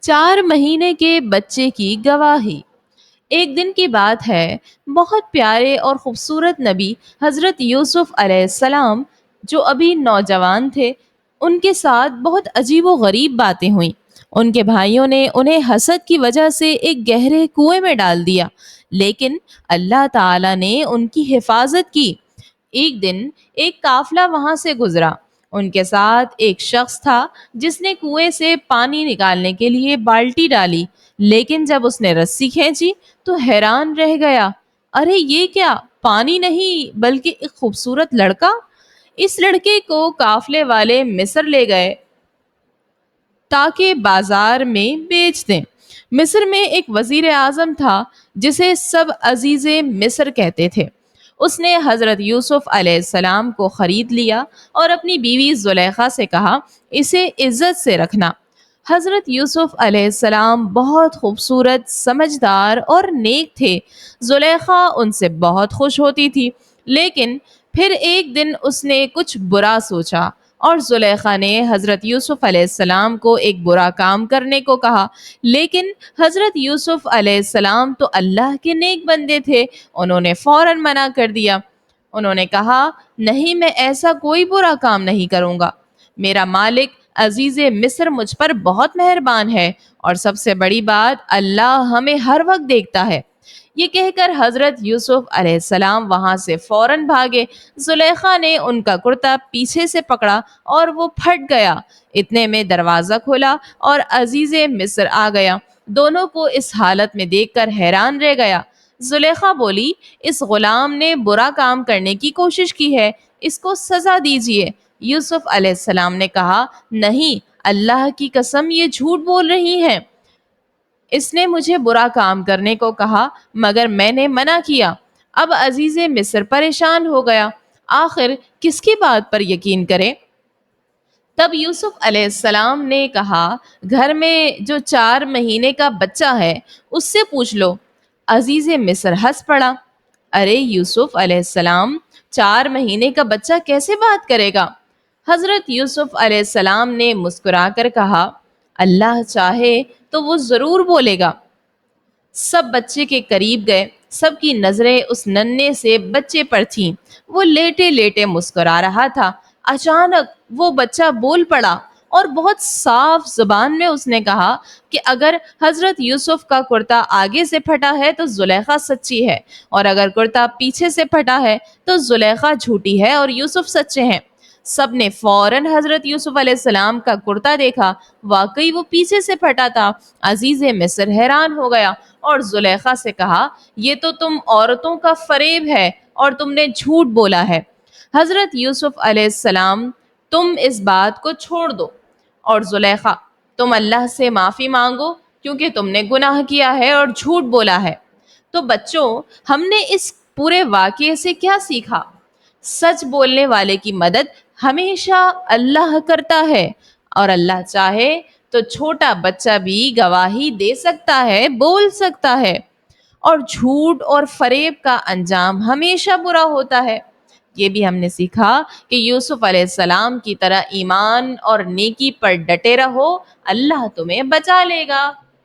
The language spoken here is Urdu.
4 مہینے کے بچے کی گواہی۔ ایک دن کی بات ہے، بہت پیارے اور خوبصورت نبی حضرت یوسف علیہ السلام جو ابھی نوجوان تھے، ان کے ساتھ بہت عجیب و غریب باتیں ہوئیں۔ ان کے بھائیوں نے انہیں حسد کی وجہ سے ایک گہرے کنویں میں ڈال دیا، لیکن اللہ تعالی نے ان کی حفاظت کی۔ ایک دن ایک قافلہ وہاں سے گزرا۔ ان کے ساتھ ایک شخص تھا جس نے کنویں سے پانی نکالنے کے لیے بالٹی ڈالی، لیکن جب اس نے رسی کھینچی تو حیران رہ گیا۔ ارے یہ کیا؟ پانی نہیں بلکہ ایک خوبصورت لڑکا! اس لڑکے کو قافلے والے مصر لے گئے تاکہ بازار میں بیچ دیں۔ مصر میں ایک وزیر اعظم تھا جسے سب عزیز مصر کہتے تھے۔ اس نے حضرت یوسف علیہ السلام کو خرید لیا اور اپنی بیوی زلیخا سے کہا، اسے عزت سے رکھنا۔ حضرت یوسف علیہ السلام بہت خوبصورت، سمجھدار اور نیک تھے۔ زلیخا ان سے بہت خوش ہوتی تھی، لیکن پھر ایک دن اس نے کچھ برا سوچا اور زلیخا نے حضرت یوسف علیہ السلام کو ایک برا کام کرنے کو کہا، لیکن حضرت یوسف علیہ السلام تو اللہ کے نیک بندے تھے، انہوں نے فوراً منع کر دیا۔ انہوں نے کہا، نہیں، میں ایسا کوئی برا کام نہیں کروں گا۔ میرا مالک عزیز مصر مجھ پر بہت مہربان ہے، اور سب سے بڑی بات، اللہ ہمیں ہر وقت دیکھتا ہے۔ یہ کہہ کر حضرت یوسف علیہ السلام وہاں سے فوراً بھاگے۔ زلیخا نے ان کا کرتا پیچھے سے پکڑا اور وہ پھٹ گیا۔ اتنے میں دروازہ کھلا اور عزیز مصر آ گیا۔ دونوں کو اس حالت میں دیکھ کر حیران رہ گیا۔ زلیخا بولی، اس غلام نے برا کام کرنے کی کوشش کی ہے، اس کو سزا دیجیے۔ یوسف علیہ السلام نے کہا، نہیں، اللہ کی قسم یہ جھوٹ بول رہی ہیں۔ اس نے مجھے برا کام کرنے کو کہا مگر میں نے منع کیا۔ اب عزیز مصر پریشان ہو گیا، آخر کس کی بات پر یقین کرے؟ تب یوسف علیہ السلام نے کہا، گھر میں جو 4 مہینے کا بچہ ہے اس سے پوچھ لو۔ عزیز مصر ہنس پڑا۔ ارے یوسف علیہ السلام، 4 مہینے کا بچہ کیسے بات کرے گا؟ حضرت یوسف علیہ السلام نے مسکرا کر کہا، اللہ چاہے تو وہ ضرور بولے گا۔ سب بچے کے قریب گئے، سب کی نظریں اس ننھے سے بچے پر تھیں۔ وہ لیٹے لیٹے مسکرا رہا تھا۔ اچانک وہ بچہ بول پڑا اور بہت صاف زبان میں اس نے کہا کہ اگر حضرت یوسف کا کرتا آگے سے پھٹا ہے تو زلیخا سچی ہے، اور اگر کرتا پیچھے سے پھٹا ہے تو زلیخا جھوٹی ہے اور یوسف سچے ہیں۔ سب نے فوراً حضرت یوسف علیہ السلام کا کرتا دیکھا، واقعی وہ پیچھے سے پھٹا تھا۔ عزیز مصر حیران ہو گیا اور زلیخا سے کہا، یہ تو تم عورتوں کا فریب ہے اور تم نے جھوٹ بولا ہے۔ حضرت یوسف علیہ السلام، تم اس بات کو چھوڑ دو، اور زلیخا، تم اللہ سے معافی مانگو کیونکہ تم نے گناہ کیا ہے اور جھوٹ بولا ہے۔ تو بچوں، ہم نے اس پورے واقعے سے کیا سیکھا؟ سچ بولنے والے کی مدد ہمیشہ اللہ کرتا ہے، اور اللہ چاہے تو چھوٹا بچہ بھی گواہی دے سکتا ہے، بول سکتا ہے، اور جھوٹ اور فریب کا انجام ہمیشہ برا ہوتا ہے۔ یہ بھی ہم نے سیکھا کہ یوسف علیہ السلام کی طرح ایمان اور نیکی پر ڈٹے رہو، اللہ تمہیں بچا لے گا۔